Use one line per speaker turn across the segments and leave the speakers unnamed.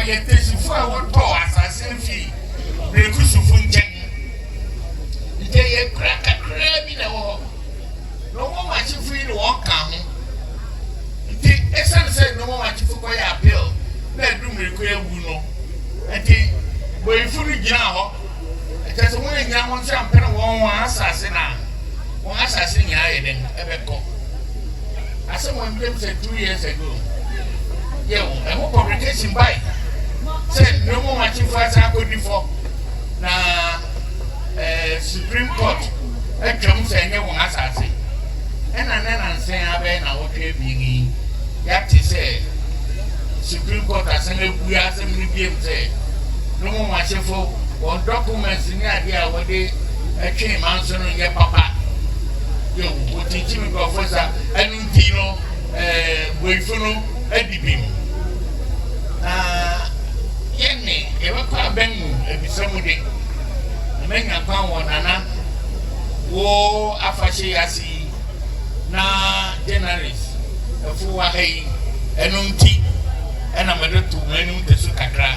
yɛ tesifu a wɔtɔ asase fi Birekuso fu nkyɛn nti yɛ kura kakra bi na wɔ hɔ na wɔn akyifu yi na wɔn ka ho nti ɛsan sɛ na wɔn akyifu kɔyɛ appeal na ɛdum Birekuso ewu no nti boyifu no gyina hɔ ɛkyɛ sɛ wɔn nyinaa wɔn nso ampere wɔn asase na wɔn asase nyinaa yɛ den ɛbɛkɔ asɛm wɔn blame sɛ 2 years ago yɛ wɔn ɛho publication by sɛ na wɔn akyifu asa akɔdi fɔ na Supreme Court atwam sɛ ɛnyɛ wɔn asase ɛna na nsɛn abɛɛ na wɔtwe bi yɛate sɛ Supreme Court asɛn abu asɛm no biem sɛ no mo ahyefo wɔn documents ni adeɛ a wɔde atwe manso no yɛ papa yɛ wɔtinti mi nkurɔfoɔ sa ɛno nti no boifo no adi bi mu na yɛne yɛbɛkɔ abɛn mu abisa mu de menya kwan wɔ nana wo afahyɛ ase na journalist ɛfo wa ha yi ɛno nti ɛna mɛde to m'anim te so kakra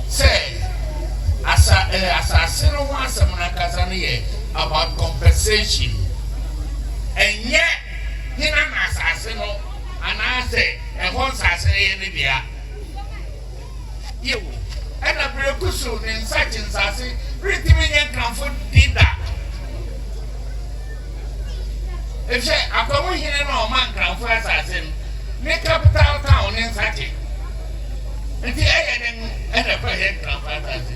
sɛ asase no ho asɛm no ankasa no yɛ about compensation ɛnyɛ hena na asase no anaasɛ ɛhɔ nsase no yɛ ne dea yewo ɛna Birekuso ne Nsakye nsase ritimi nyɛ nkramfo dida efisɛ akwamu hene na ɔma nkramfo asase no ne capital town ne Nsakye nti ɛyɛ den ɛna kɔ yɛ nkramfo asase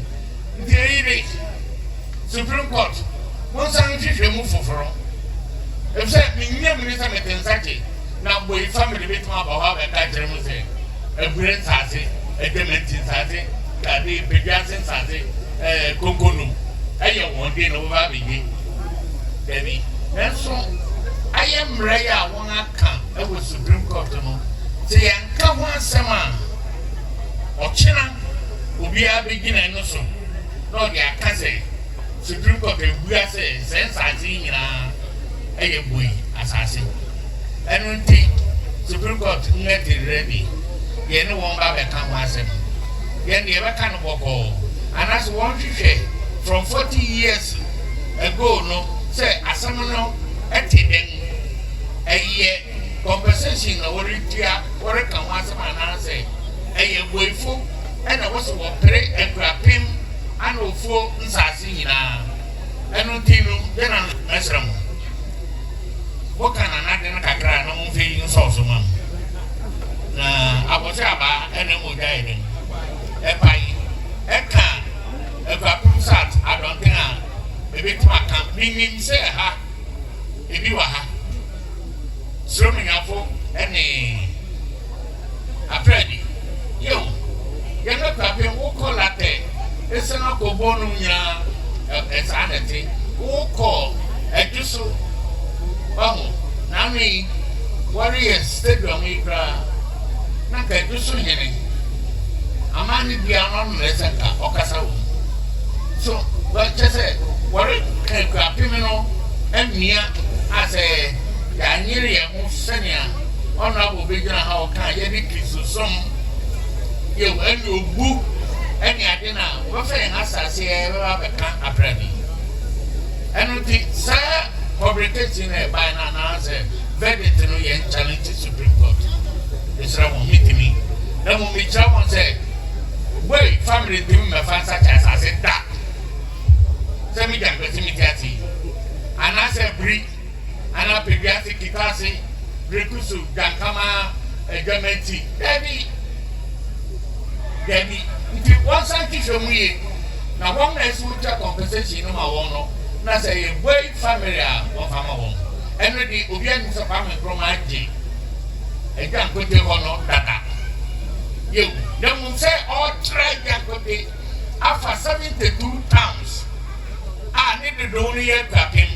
nti ɛyi de Supreme Court wɔn nsa nhwehwɛ mu foforɔ efisɛ menyɛ mu ne sɛ mete Nsakye na boyi family bi tuma aba hɔ abɛka kyerɛ mu sɛ abure nsase ɛdɛmɛnti nsase kade bedwase nsase konkono ɛyɛ wɔn de na wɔba abɛgye dabi nanso ayɛ mmerɛ yi a wɔn aka ɛwɔ Supreme Court no sɛ yɛnka ho asɛm a ɔkyena obiara bɛgyina no so na ɔde aka sɛ Supreme Court ebua sɛ sɛ nsase nyinaa ɛyɛ boyi asase ɛno nti Supreme Court nyɛ tirire bi yɛne wɔn ba bɛka ho asɛm yɛn deɛ bɛka no bɔkɔɔ anaasɛ wɔn hwehwɛ from 40 years ago no sɛ asɛm no ɛte den ɛyɛ compensation na wɔretua wɔreka ho asɛm anaasɛ ɛyɛ boifo ɛna wɔsɛ wɔpere Akuapem ana ofuo nsase nyinaa ɛno nti no yɛna ɛsrɛ mo wɔka na nade no kakra na wɔmfɛ yi nsɔɔso ma mo na abɔsɛ aba ɛna mogya yɛ den ɛpae ɛka Akuapem sat adɔnten a ɛbɛtum aka menim sɛ ha ebi wɔ ha Sromenyafo ɛne aprɛdi yɛwo yɛn Akuapem wokɔ latɛ ɛsɛn akɔbɔ no nyinaa ɛsaa nɛte wokɔ ɛdwo so ɔho na ano yi wɔreyɛ stadium yi koraa na ka ɛdwo so hene ama ne bia no no ɛsɛ nka ɔkasa wɔ so wɔkyɛ sɛ wɔre Akuapem no ɛmmea a sɛ yɛanyere yɛn ho sɛnea ɔno abɔ bɛgyina ha ɔka yɛde kristosom yɛwɔ ɛne obu ɛne ade no a wɔbɛfa yɛn asase bɛba bɛka aprɛbi ɛno nti saa publication na ɛbae no anaasɛ verdict no yɛn challenge Supreme Court ɛsrɛ wɔn metimi na mmom mekyerɛ wɔn sɛ boy family ntimi mmɛfa Nsakye asase da sɛ megya nkwasi mete ase anaasɛ biri ana pediase kita ase Birekuso gankama adwamati dabi nti wɔn san hwehwɛ mu yie na wɔn na ɛsi wotwa compensation no ma wɔn no na sɛ yɛ boy family a wɔn fa ma wɔn ɛno de obi anim sɛ Kwame Nkrumah agye agya nkote hɔ no dada yewu na mu sɛ ɔkyerɛ agya nkote afa 72 towns a ne dodow no yɛ Akuapem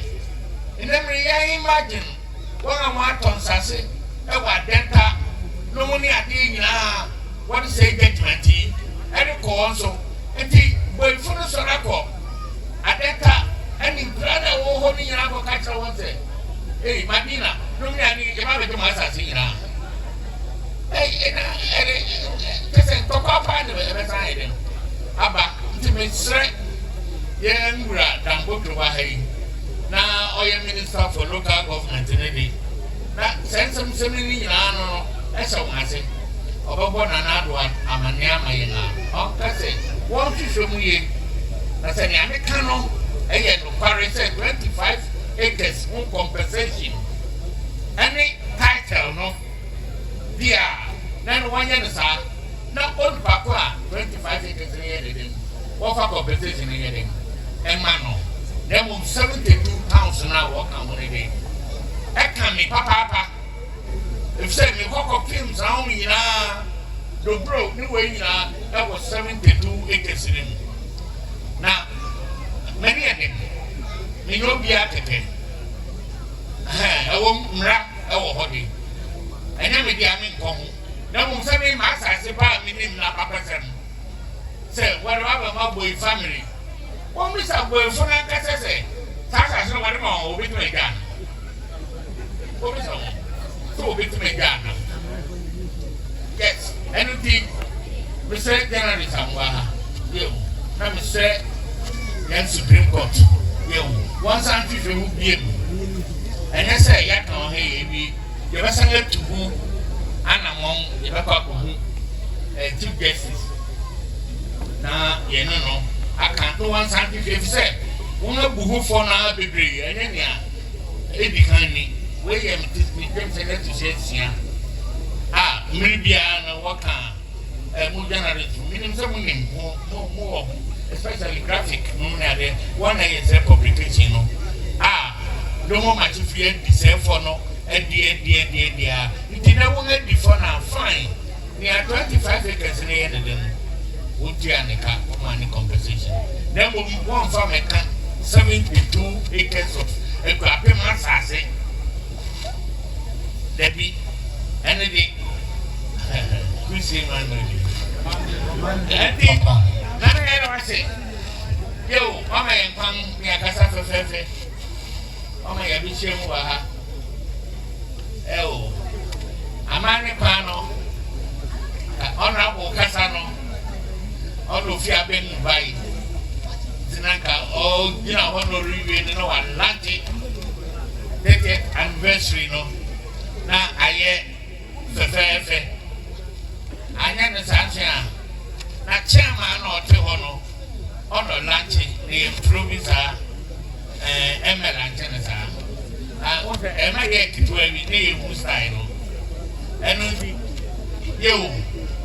ɛnɛmere yɛn imagine wɔn a wɔn atɔ nsase ɛwɔ adɛnta no mu ne adeɛ nyinaa wɔde sɛ judgment yi ɛde kɔ wɔn so nti boifo no sɔrɔ akɔ adɛnta ɛne nkura na ɛwɔ hɔ no nyinaa akɔka kyerɛ wɔn sɛ ei Madina no mu ne adeɛ yɛba bɛgye mo asase nyinaa ɛna ɛde kyɛ sɛ ntɔkwa paa ne ɛbɛsa Sre, Yengra, Dambo Wahi. Now, I am Minister for Local Government in the day. Now, send some seminar, that's all I say. Obo na nadwa amaniama yena okase won hwehwe mu ye na se ne ameka no eye no kware say 25 acres on compensation any title no dia na no wanya no sa na on pako a 25 acres ne ye dem wo fa compensation ne ye dem enma no dem 72 pounds na wo kan mo ne dey e kan mi papa if say me koko films how me na Dobro ni we na that was 72 acres in now many of them me no be atete I won mra I wo hodi enya me dia me nko na mo say me ma asase ba me ni na papa sem say whatever my boy family won me say boy fo na kase say asase no wade ma obi to me gan obi so obi to me gan yes anything Mr. General Samwa you na Mr. Yan Supreme Court you once and two who be and I say ya kan he bi you be say to who anamon you be kwa who chief justice na ye no I can't do once and two say wona buhu for na bebre enya nia edi kan ni we am me dem say to say sia maybe na waka mu generate minimum some more especially graphic no na there one is a publication no no more much if you say for no dia it na won e before na fine near 25 acres na yen dem wotu anika money compensation then we one farm 72 acres of Akuapem asase debi energy we see man nana era wase yo mama yen kwam ni akasa fefefe mama ya bi chemu wa ha amane kwano honorable kasa no odo fi aben bai tinanka gina hono riwe no wa lanti 30th anniversary no na aye fefefe anya ne santia na chairman no te hono ono lanchi ni improvisa emela chenesa o se ema ye kitwa wi ne hu style no eno bi yo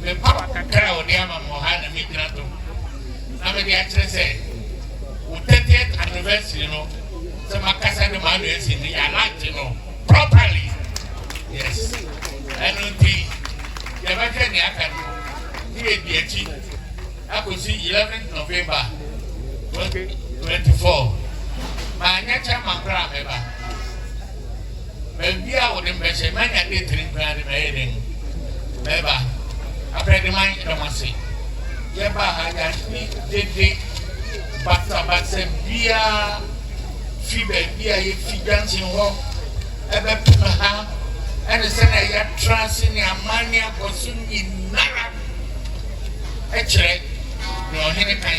me papa kakra o de ama mo ha na me dina to na me dia chere se o 30th anniversary no se makasa de ma no esi ni ya lanchi no properly yes eno bi ya ba je ni aka ni e bi echi akosi 11th November 2024 ma nya chama kra meba bia wo dem beche ma nya de trin kra de meden meba apre man ramase ye ba ha ya ni de bata bia fibe bia ye figanti ho ebe puma ha ene se na ya trans ni amania kosu ni nara echere no hene kan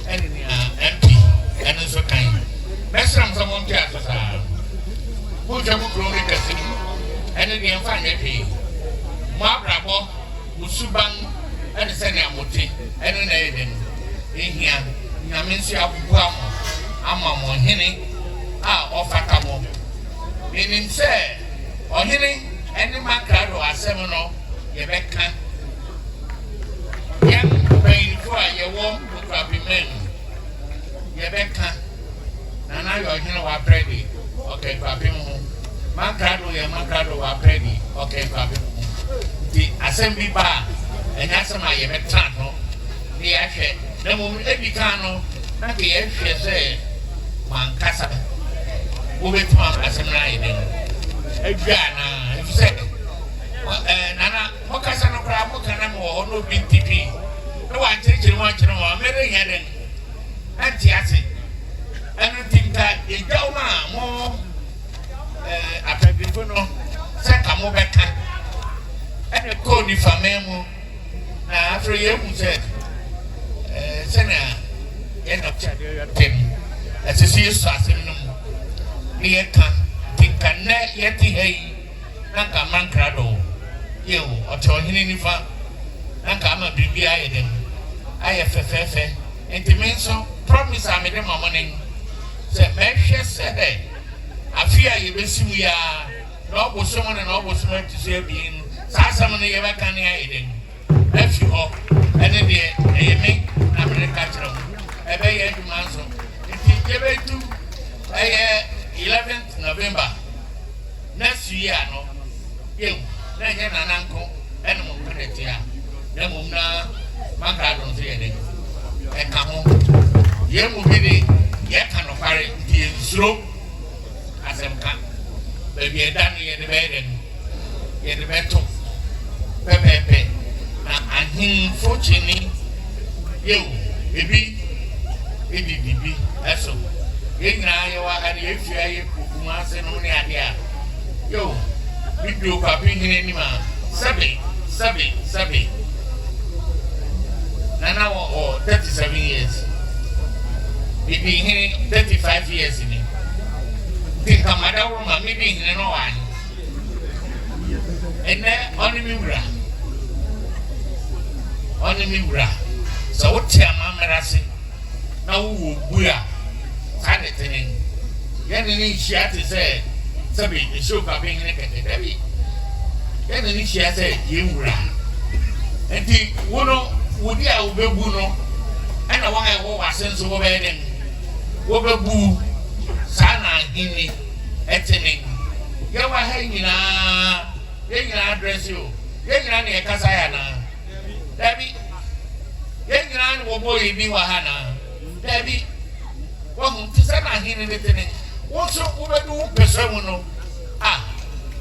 ene ni MP ene so kan mesram so mo ntia so sa mo jamu kro ni kasi ene ni enfa nya pe mo abrabo musuban ene se ni amote ene na eden ehia nyame nsi abua mo ama mo hene ofaka mo menim se ohene ene makrado asem no ye beka yan bayin for ye wo Akuapem ye beka na yo ohene wa predi okay Akuapem ho makrado ye makrado wa predi okay Akuapem di asem bi ba enya asem ye beta no ni ya hwe na mo edika no na ke ye hwe se mankasa wo betuma asem na ye dem Gana, if you say, Nana, Mokasa no crab, Mokana, or no big TP. No one taking one to know, I'm very heading. And Tiasi, anything that is Goma more after Bifuno, Sakamobeka, and a code if a memo. After you said, Sena, end of ten. As a serious assassin, near can net yet hey, Nanka Mancrado, you or Tony Nanka BBI them. IFFF and the men so promise I made them a morning. Said, Measure said, I fear you will see we are not with someone and almost meant to say being Sassamony ever can I eat. If you hope, and then they make America. I beg you, Manso. If you give to 11th November next year, no, you, then an uncle, and Mokunetia, then Muna, Macadon, and come home. You will be the Yakan of Harry, the slow as I'm come. Baby, I done in the bed and in the bed too. Pepe. And him fortunately, you, baby, that's all. You know, and if you are a mass and only idea, yo, we do copying in any man. Sabi. Now, or 37 years. We be here 35 years in it. Think a mother woman, maybe in no one. And then only me. Only me, so what your mamma say? Now, we are sanitating. Yanni, she had to say, Sabi, the show of being naked. Yanni, she had said, you were. And the one would be our Buno, and I want to walk a sense of wedding. Wobble Sana, Hinny, Etting. You were hanging address you. You're not near Casayana. Debbie, young will boy be Wahana. Debbie, one to send a hin in it. What's up over the Pessono? Ah,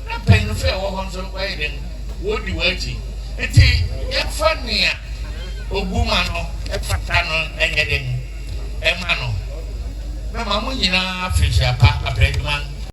not paying the fair one so waiting. Would you waiting? And tea, yet funny. Obumano, a patano, and heading. Emano. Mamma, fish a bread man.